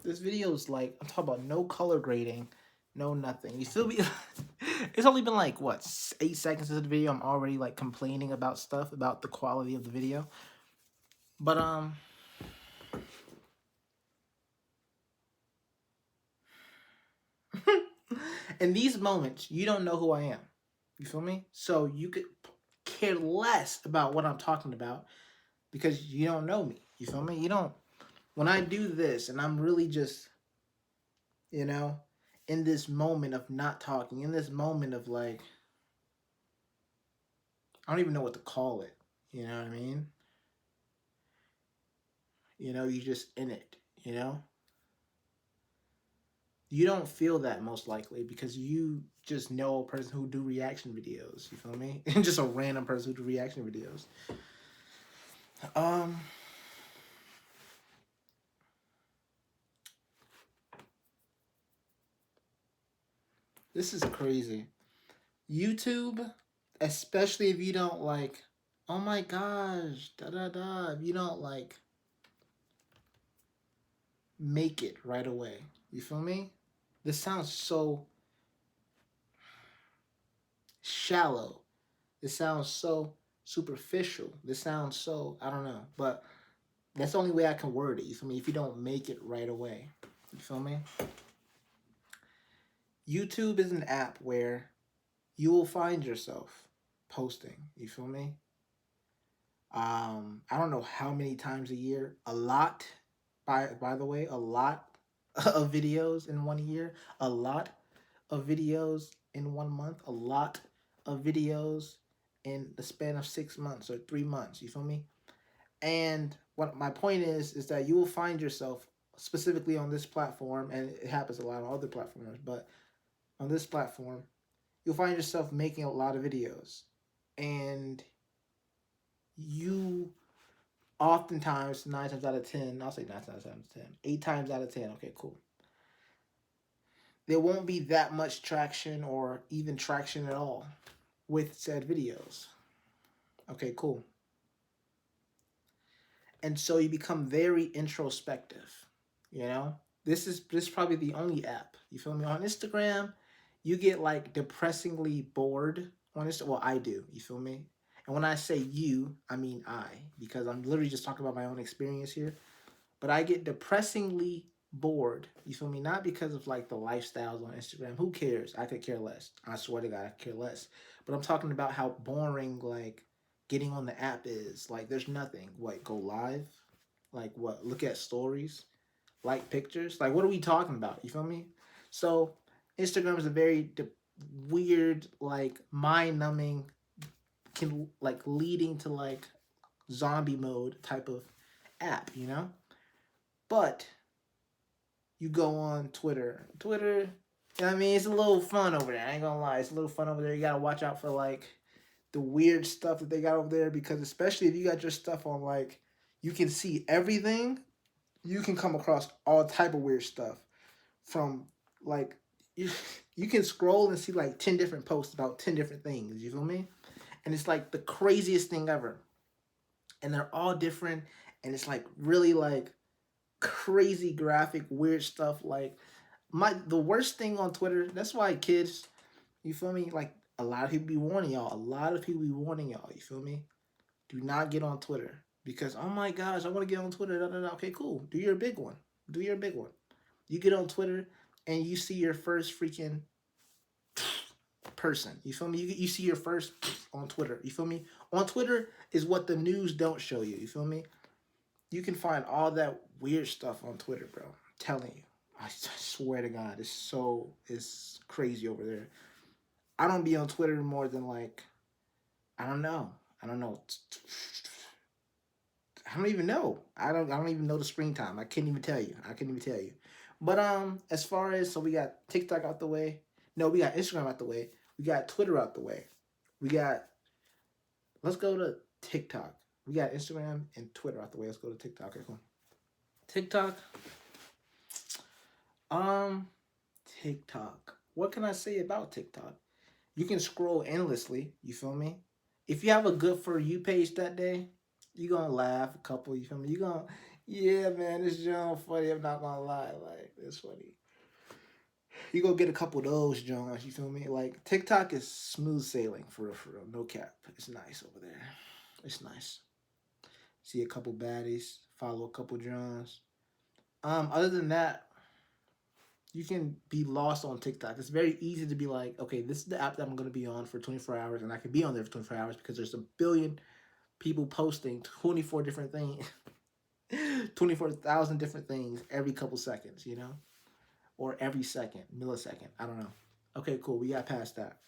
This video is like, I'm talking about no color grading, no nothing. You feel me? It's only been like, what, 8 seconds of the video. I'm already like complaining about stuff, about the quality of the video. But, in these moments, you don't know who I am. You feel me? So you could care less about what I'm talking about because you don't know me. You feel me? You don't. When I do this and I'm really just, you know, in this moment of not talking, in this moment of like, I don't even know what to call it. You know what I mean? You just in it, you know? You don't feel that most likely because you just know a person who do reaction videos, you feel me? And just a random person who do reaction videos. Um this is crazy. YouTube, especially if you don't like, oh my gosh, da da da, if you don't like make it right away. You feel me? This sounds so shallow. This sounds so superficial. This sounds so, I don't know. But that's the only way I can word it. You feel me? If you don't make it right away. You feel me? YouTube is an app where you will find yourself posting. You feel me? I don't know how many times a year. A lot. By the way, a lot of videos in 1 year. A lot of videos in 1 month. A lot of videos in the span of 6 months or 3 months. You feel me? And what my point is that you will find yourself specifically on this platform, and it happens a lot on other platforms, but on this platform, you'll find yourself making a lot of videos. And you oftentimes, 9 times out of 10, I'll say 9 times out of 10, 8 times out of 10, okay, cool. There won't be that much traction or even traction at all with said videos. Okay, cool. And so you become very introspective. This is probably the only app. You feel me? On Instagram, you get like depressingly bored on Instagram. Well, I do. You feel me? And when I say you, I mean I, because I'm literally just talking about my own experience here. But I get depressingly bored. You feel me? Not because of like the lifestyles on Instagram. Who cares? I could care less. I swear to God, I could care less. But I'm talking about how boring like getting on the app is. Like there's nothing. What, go live? Like what? Look at stories? Like pictures? Like what are we talking about? You feel me? So Instagram is a very weird, like mind-numbing, can like leading to like zombie mode type of app, But you go on Twitter. Twitter, I mean, it's a little fun over there. I ain't gonna lie, it's a little fun over there. You gotta watch out for like the weird stuff that they got over there because especially if you got your stuff on like you can see everything, you can come across all type of weird stuff from like you can scroll and see like 10 different posts about 10 different things, you feel me? And it's like the craziest thing ever. And they're all different and it's like really like crazy graphic weird stuff like the worst thing on Twitter, that's why kids, you feel me? Like a lot of people be warning y'all. A lot of people be warning y'all, you feel me? Do not get on Twitter. Because oh my gosh, I want to get on Twitter. Da, da, da. Okay, cool. Do your big one. Do your big one. You get on Twitter and you see your first freaking person. You feel me? You see your first on Twitter. You feel me? On Twitter is what the news don't show you. You feel me? You can find all that weird stuff on Twitter, bro. I'm telling you. I swear to God, it's crazy over there. I don't be on Twitter more than like, I don't know. I don't know. I don't even know. I don't even know the screen time. I can't even tell you. I can't even tell you. But as far as so we got TikTok out the way. No, we got Instagram out the way. We got Twitter out the way. We got let's go to TikTok. We got Instagram and Twitter out the way. Let's go to TikTok. Okay, cool. TikTok. Um TikTok. What can I say about TikTok? You can scroll endlessly, you feel me? If you have a good For You page that day, you're gonna laugh a couple, you feel me? Yeah, man, this John funny. I'm not gonna lie, like it's funny. You go get a couple of those Johns. You feel me? Like TikTok is smooth sailing for real, for real. No cap. It's nice over there. It's nice. See a couple baddies, follow a couple Johns. Other than that, you can be lost on TikTok. It's very easy to be like, okay, this is the app that I'm gonna be on for 24 hours, and I can be on there for 24 hours because there's a billion people posting 24 different things, 24,000 different things every couple seconds, you know, or every second, millisecond. I don't know. Okay, cool. We got past that.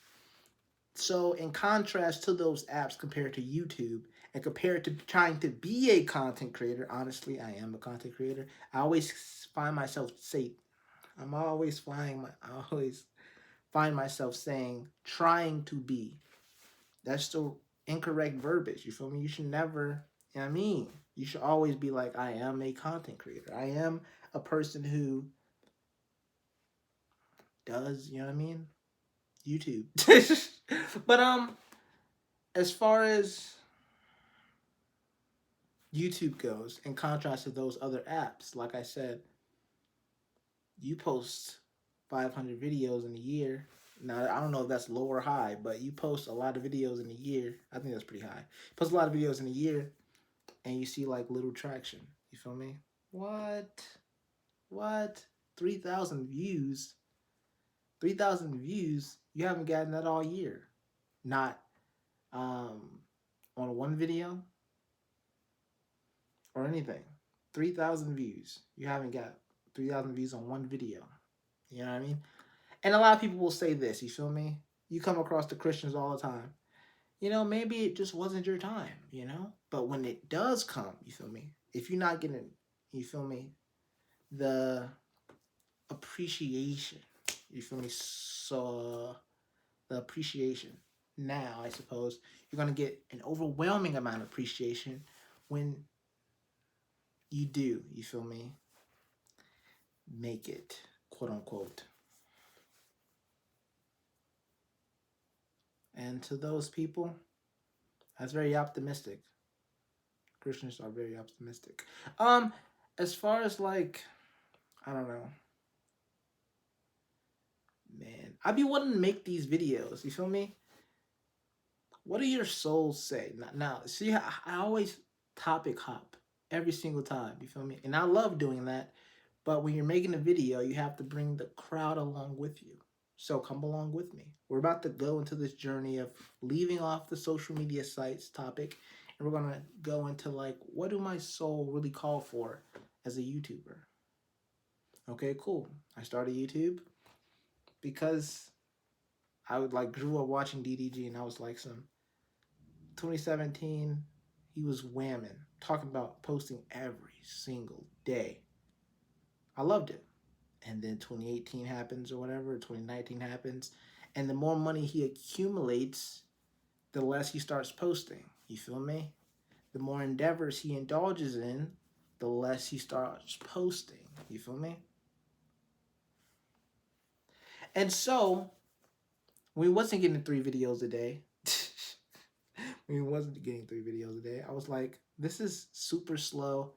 So, in contrast to those apps compared to YouTube and compared to trying to be a content creator, honestly, I am a content creator. I always find myself say, I always find myself saying trying to be. That's the incorrect verbiage. You feel me? You should never, you know what I mean? You should always be like, I am a content creator. I am a person who does, you know what I mean? YouTube. But as far as YouTube goes, in contrast to those other apps, like I said, you post 500 videos in a year. Now, I don't know if that's low or high, but you post a lot of videos in a year. I think that's pretty high. Post a lot of videos in a year, and you see like little traction. You feel me? What? What? 3,000 views? 3,000 views? You haven't gotten that all year. Not on one video or anything. 3,000 views. You haven't got 3,000 views on one video. You know what I mean? And a lot of people will say this, you feel me? You come across the Christians all the time. You know, maybe it just wasn't your time, you know? But when it does come, you feel me? If you're not getting, you feel me, the appreciation, you feel me? So, the appreciation now, I suppose, you're going to get an overwhelming amount of appreciation when you do, you feel me, make it, quote unquote. And to those people, that's very optimistic. Christians are very optimistic. Um, as far as like, I don't know, man, I be wanting to make these videos. You feel me? What do your souls say? Now see, I always topic hop every single time. You feel me? And I love doing that. But when you're making a video, you have to bring the crowd along with you. So come along with me. We're about to go into this journey of leaving off the social media sites topic, and we're gonna go into like, what do my soul really call for as a YouTuber? Okay, cool. I started YouTube because I would like grew up watching DDG, and I was like, some 2017, he was whamming, talking about posting every single day. I loved it. And then 2018 happens or whatever, 2019 happens, and the more money he accumulates, the less he starts posting. You feel me? The more endeavors he indulges in, the less he starts posting. You feel me? And so, we wasn't getting 3 videos a day. We wasn't getting 3 videos a day. I was like, this is super slow.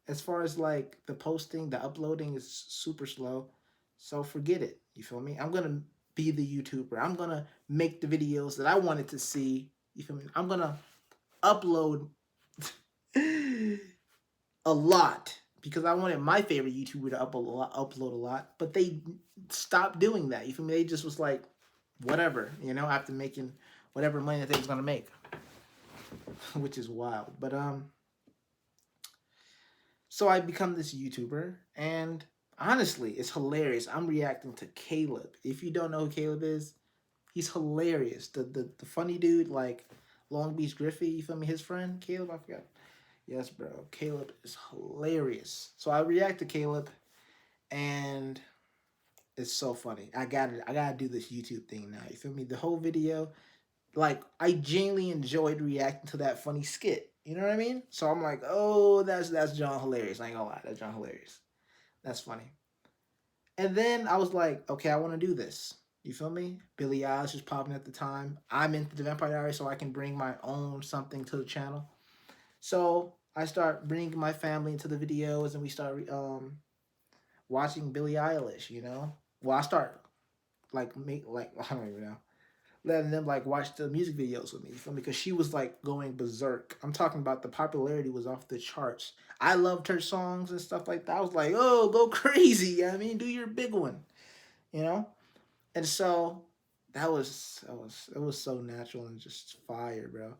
As far as like the posting, the uploading is super slow. So forget it. You feel me? I'm gonna be the YouTuber. I'm gonna make the videos that I wanted to see. You feel me? I'm gonna upload a lot because I wanted my favorite YouTuber to upload a lot, but they stopped doing that. You feel me? They just was like, whatever, you know, after making whatever money that they was gonna make, which is wild. But so I become this YouTuber, and honestly, it's hilarious. I'm reacting to Caleb. If you don't know who Caleb is, he's hilarious. The funny dude, like Long Beach Griffey. You feel me? His friend Caleb. I forgot. Yes, bro. Caleb is hilarious. So I react to Caleb, and it's so funny. I gotta do this YouTube thing now. You feel me? The whole video, like I genuinely enjoyed reacting to that funny skit. You know what I mean? So I'm like, oh, that's John hilarious. I ain't gonna lie, that's John hilarious. That's funny. And then I was like, okay, I want to do this. You feel me? Billie Eilish was popping at the time. I'm into the Vampire Diaries, so I can bring my own something to the channel. So I start bringing my family into the videos, and we start watching Billie Eilish. You know, well, I start like make like I don't even know, letting them like watch the music videos with me. You feel me? Because she was like going berserk. I'm talking about the popularity was off the charts. I loved her songs and stuff like that. I was like, oh, go crazy. I mean, do your big one. You know, and so it was so natural and just fire, bro.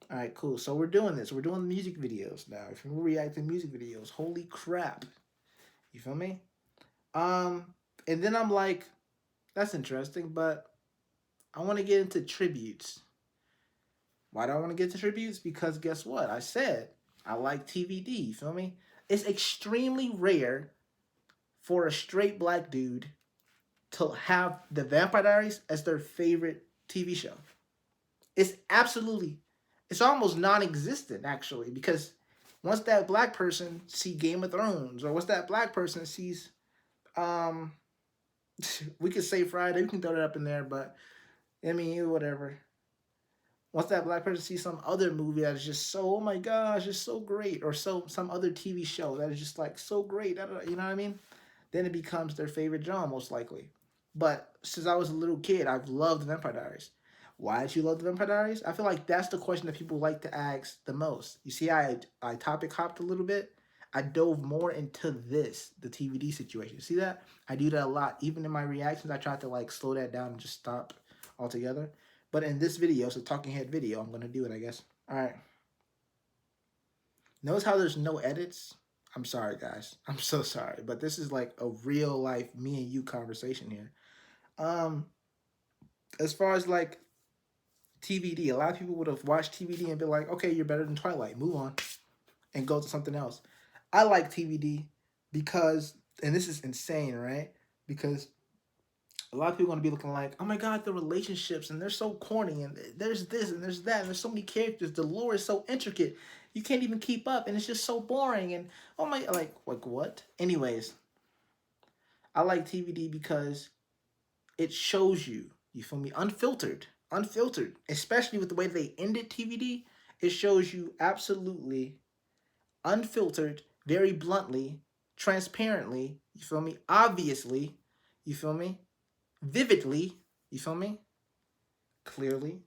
All right, cool. So we're doing this. We're doing music videos now. If we're reacting music videos, holy crap! You feel me? Um, and then I'm like, that's interesting, but I want to get into tributes. Why do I want to get to tributes? Because guess what? I said I like TVD. You feel me? It's extremely rare for a straight black dude to have the Vampire Diaries as their favorite TV show. It's absolutely, it's almost non-existent actually, because once that black person see Game of Thrones, or once that black person sees, um, we could say Friday, we can throw that up in there, but I mean whatever. Once that black person sees some other movie that is just so, oh my gosh, it's so great, or so some other TV show that is just like so great, you know what I mean? Then it becomes their favorite genre most likely. But since I was a little kid, I've loved Vampire Diaries. Why did you love the Vampire Diaries? I feel like that's the question that people like to ask the most. You see, I topic hopped a little bit. I dove more into this, the TVD situation. See that? I do that a lot. Even in my reactions, I tried to like slow that down and just stop altogether. But in this video, it's a talking head video, I'm gonna do it, I guess. All right. Notice how there's no edits? I'm sorry, guys. I'm so sorry, but this is like a real life me and you conversation here. Um, as far as like TVD, a lot of people would have watched TVD and be like, okay, you're better than Twilight. Move on and go to something else. I like TVD because, and this is insane, right? Because a lot of people are going to be looking like, oh my God, the relationships, and they're so corny, and there's this, and there's that, and there's so many characters. The lore is so intricate. You can't even keep up, and it's just so boring. And oh my, like what? Anyways, I like TVD because it shows you, you feel me, unfiltered, especially with the way they ended TVD. It shows you absolutely unfiltered, very bluntly, transparently, you feel me, obviously, you feel me, vividly, you feel me, clearly,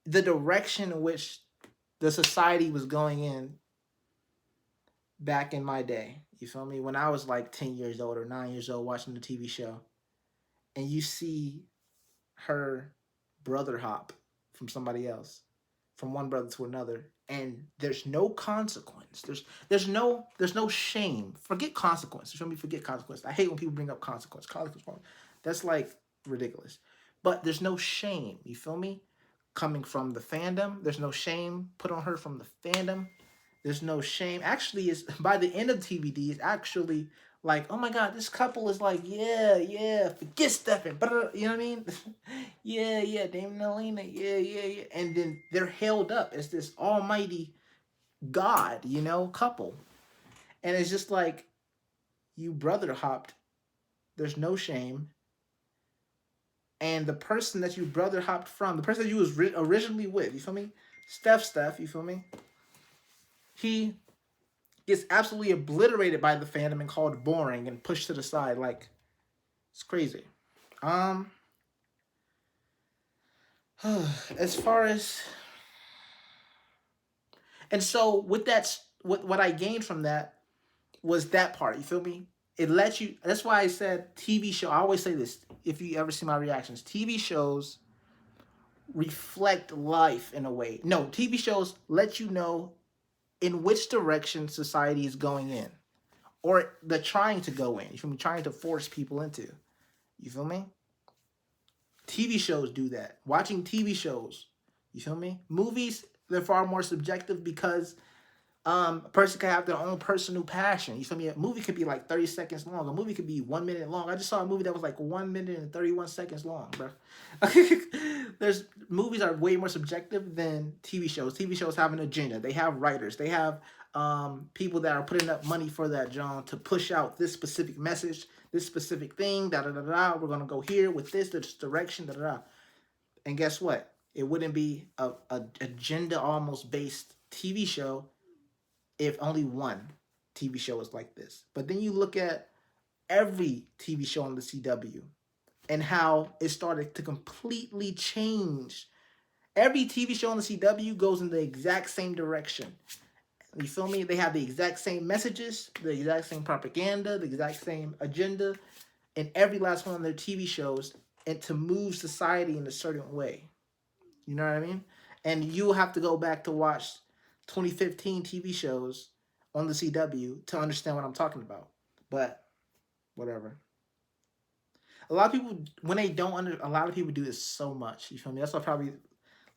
the direction in which the society was going in back in my day. You feel me? When I was like 10 years old or 9 years old watching the TV show, and you see her brother hop from somebody else, from one brother to another, and there's no consequence. There's no shame. Forget consequence. You feel me? Forget consequence. I hate when people bring up consequence. Consequence. That's like ridiculous. But there's no shame. You feel me? Coming from the fandom, there's no shame put on her from the fandom. There's no shame. Actually, is by the end of TVD, it's actually like, oh my God, this couple is like, yeah, forget Stefan, but you know what I mean? yeah, Damon and Elena, yeah. And then they're held up as this almighty God, you know, couple. And it's just like, you brother hopped, there's no shame. And the person that you brother hopped from, the person that you was originally with, you feel me? Steph, you feel me? He gets absolutely obliterated by the fandom and called boring and pushed to the side. Like, it's crazy. Um, as far as, and so with that, what I gained from that was that part. You feel me? It lets you. That's why I said TV show. I always say this. If you ever see my reactions, TV shows reflect life in a way. No, TV shows let you know in which direction society is going in, or they're trying to go in. You feel me? Trying to force people into. You feel me? TV shows do that. Watching TV shows, you feel me? Movies, they're far more subjective because a person can have their own personal passion. You feel me? A movie could be like 30 seconds long. A movie could be 1 minute long. I just saw a movie that was like 1 minute and 31 seconds long, bro. There's movies are way more subjective than TV shows. TV shows have an agenda. They have writers. They have people that are putting up money for that genre to push out this specific message, this specific thing. Da da da da. We're gonna go here with this direction. Da da da. And guess what? It wouldn't be a agenda almost based TV show if only one TV show is like this. But then you look at every TV show on the CW and how it started to completely change. Every TV show on the CW goes in the exact same direction. You feel me? They have the exact same messages, the exact same propaganda, the exact same agenda in every last one of their TV shows, and to move society in a certain way. You know what I mean? And you have to go back to watch 2015 TV shows on the CW to understand what I'm talking about. But whatever. A lot of people, when they don't a lot of people do this so much. You feel me? That's why probably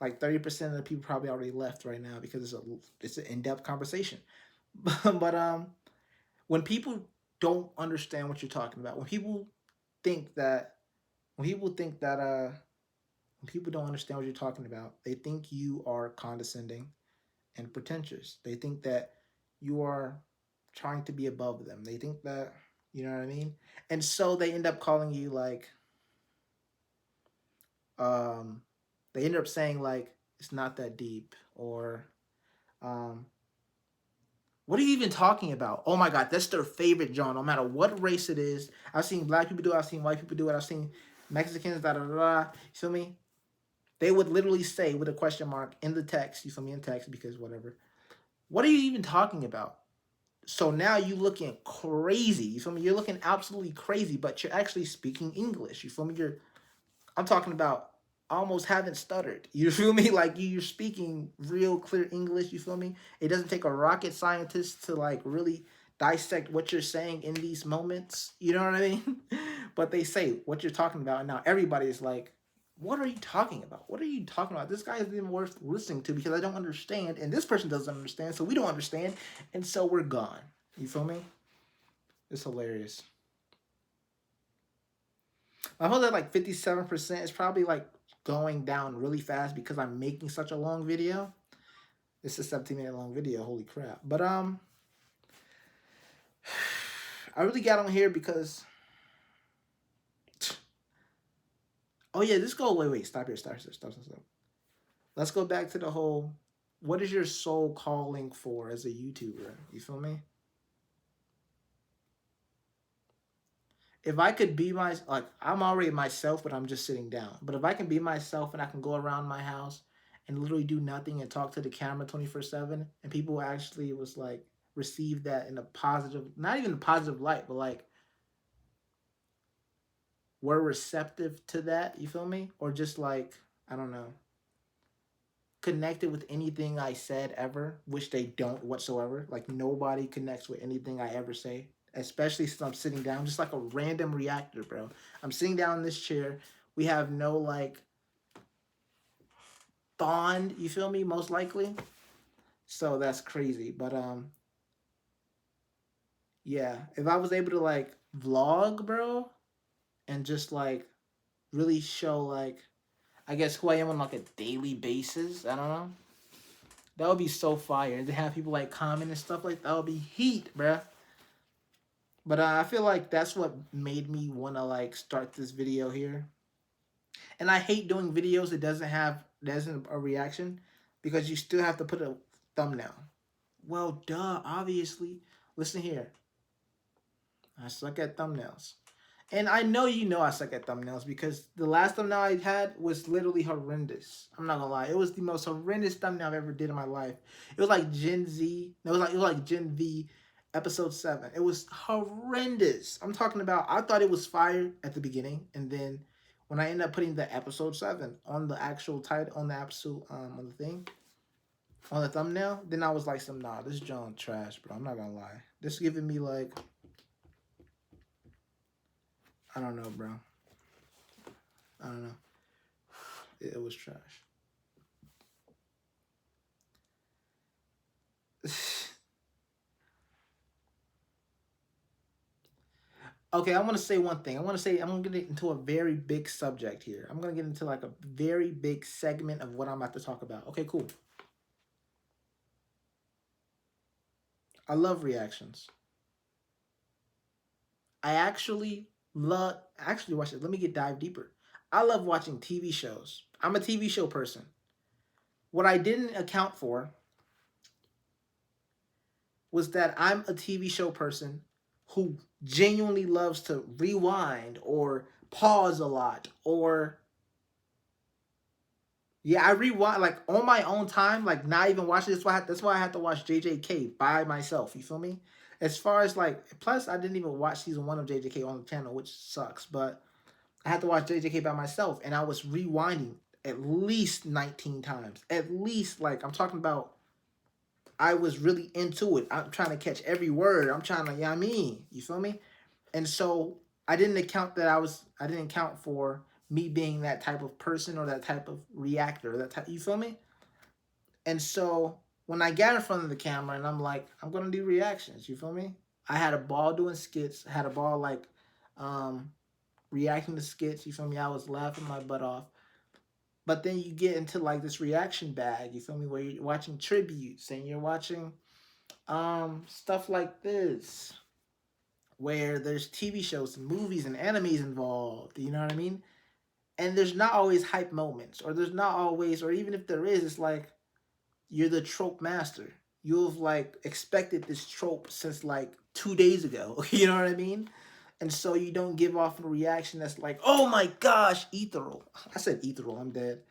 like 30% of the people probably already left right now because it's an in-depth conversation. But when people don't understand what you're talking about, think that when people think that when people don't understand what you're talking about, they think you are condescending and pretentious. They think that you are trying to be above them. They think that, you know what I mean? And so they end up calling you like um they end up saying like it's not that deep, or um what are you even talking about? Oh my god, that's their favorite genre, no matter what race it is. I've seen black people do it, I've seen white people do it, I've seen Mexicans, da da da. You feel me? They would literally say with a question mark in the text, you feel me, in text, because whatever. What are you even talking about? So now you looking crazy. You feel me? You're looking absolutely crazy, but you're actually speaking English. You feel me? I'm talking about almost haven't stuttered. You feel me? Like you're speaking real clear English. You feel me? It doesn't take a rocket scientist to like really dissect what you're saying in these moments. You know what I mean? But they say what you're talking about, and now everybody is like, "What are you talking about? What are you talking about? This guy isn't even worth listening to because I don't understand, and this person doesn't understand, so we don't understand, and so we're gone." You feel me? It's hilarious. I feel that like 57% is probably like going down really fast because I'm making such a long video. It's a 17-minute long video, holy crap. But I really got on here because oh yeah, let's go wait, stop here, stop. Let's go back to the whole what is your soul calling for as a YouTuber? You feel me? If I could be like I'm already myself, but I'm just sitting down. But if I can be myself and I can go around my house and literally do nothing and talk to the camera 24/7, and people actually was like receive that in a positive, not even a positive light, but like were receptive to that. You feel me? Or just like I don't know, connected with anything I said ever, which they don't whatsoever. Like nobody connects with anything I ever say, especially since I'm sitting down, just like a random reactor, bro. I'm sitting down in this chair. We have no like bond, you feel me? Most likely. So that's crazy. But yeah, if I was able to like vlog, bro, and just like really show like I guess who I am on like a daily basis, I don't know. That would be so fire. And to have people like comment and stuff like that would be heat, bruh. But I feel like that's what made me want to like start this video here. And I hate doing videos that doesn't a reaction because you still have to put a thumbnail. Well, duh, obviously. Listen here. I suck at thumbnails. And I know you know I suck at thumbnails because the last thumbnail I had was literally horrendous. I'm not gonna lie. It was the most horrendous thumbnail I've ever did in my life. It was like Gen Z. It was like Gen V episode 7. It was horrendous. I'm talking about I thought it was fire at the beginning, and then when I ended up putting the episode 7 on the actual title on the episode on the thing, on the thumbnail, then I was like nah, this John trash, bro. I'm not gonna lie. This is giving me like I don't know, bro. I don't know. It was trash. Okay, I want to say one thing. I'm going to get into a very big subject here. I'm going to get into like a very big segment of what I'm about to talk about. Okay, cool. I love reactions. I actually watch it. Let me dive deeper. I love watching TV shows. I'm a TV show person. What I didn't account for was that I'm a TV show person who genuinely loves to rewind or pause a lot, or yeah, I rewind like on my own time, like not even watching. That's why I had to watch JJK by myself. You feel me? As far as like, plus I didn't even watch season 1 of JJK on the channel, which sucks. But I had to watch JJK by myself, and I was rewinding at least 19 times. At least, like, I'm talking about, I was really into it. I'm trying to catch every word. I'm trying to, yeah, I mean, you feel me? And so I didn't account for me being that type of person or that type of reactor, that type, you feel me? And so when I got in front of the camera and I'm like, I'm gonna do reactions, you feel me? I had a ball doing skits, I had a ball like um reacting to skits, you feel me? I was laughing my butt off. But then you get into like this reaction bag, you feel me, where you're watching tributes and you're watching stuff like this, where there's TV shows and movies and animes involved, you know what I mean? And there's not always hype moments, or there's not always, or even if there is, it's like you're the trope master. You've like expected this trope since like 2 days ago, you know what I mean? And so you don't give off a reaction that's like, oh my gosh, ethereal. I said ethereal, I'm dead.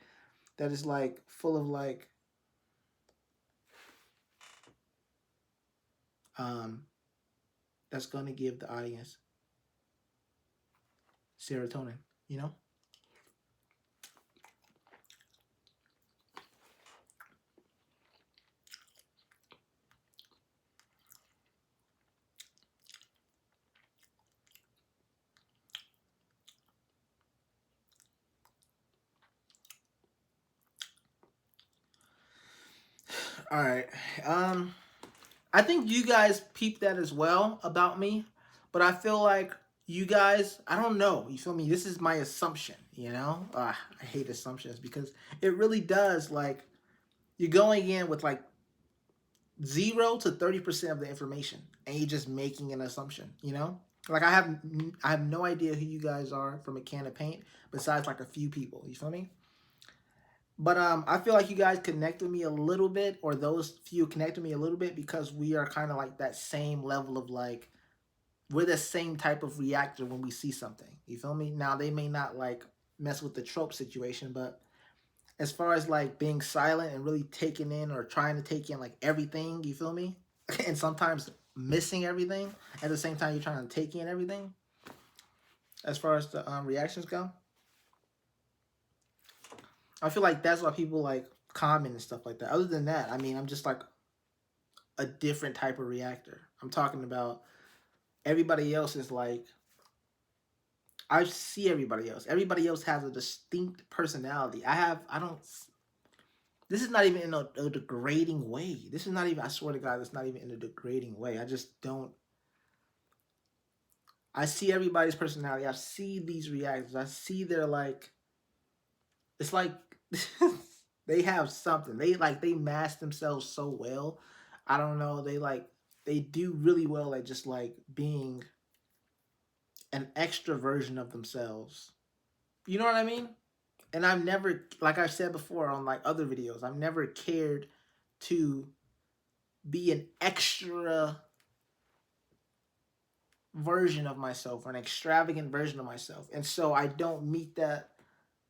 That is like full of like um that's gonna give the audience serotonin, you know? All right. Um, I think you guys peeped that as well about me, but I feel like you guys, I don't know. You feel me? This is my assumption. You know, I hate assumptions because it really does. Like you're going in with like 0 to 30% of the information, and you're just making an assumption. You know, like I have no idea who you guys are from a can of paint, besides like a few people. You feel me? But I feel like you guys connect with me a little bit, or those few connect with me a little bit because we are kind of like that same level of like we're the same type of reactor when we see something. You feel me? Now they may not like mess with the trope situation, but as far as like being silent and really taking in or trying to take in like everything, you feel me? And sometimes missing everything at the same time you're trying to take in everything. As far as the reactions go, I feel like that's why people like comment and stuff like that. Other than that, I mean, I'm just like a different type of reactor. I'm talking about everybody else is like I see everybody else. Everybody else has a distinct personality. I don't this is not even in a degrading way. This is not even, I swear to God, it's not even in a degrading way. I just don't I see everybody's personality. I see these reactors. I see their like it's like they have something. They mask themselves so well. I don't know. They do really well at just like being an extra version of themselves. You know what I mean? And I've never, like I said before on like other videos, I've never cared to be an extra version of myself or an extravagant version of myself. And so I don't meet that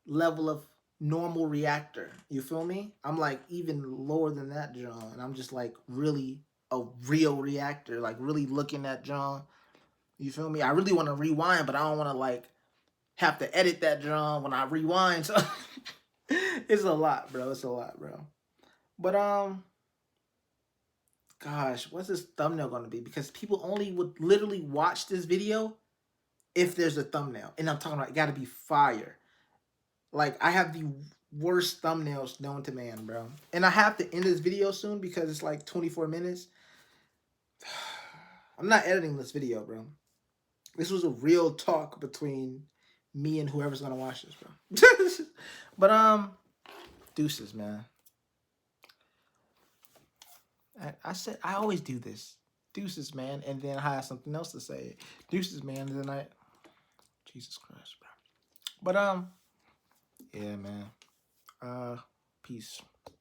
level of normal reactor. You feel me? I'm like even lower than that, John. And I'm just like really a real reactor, like really looking at John. You feel me? I really want to rewind, but I don't want to like have to edit that John when I rewind. So it's a lot, bro. It's a lot, bro. But gosh, what's this thumbnail gonna be? Because people only would literally watch this video if there's a thumbnail. And I'm talking about it gotta be fire. Like I have the worst thumbnails known to man, bro. And I have to end this video soon because it's like 24 minutes. I'm not editing this video, bro. This was a real talk between me and whoever's gonna watch this, bro. But deuces, man. I said I always do this. Deuces, man, and then I have something else to say. Deuces, man, and then I Jesus Christ, bro. But yeah, man. Peace.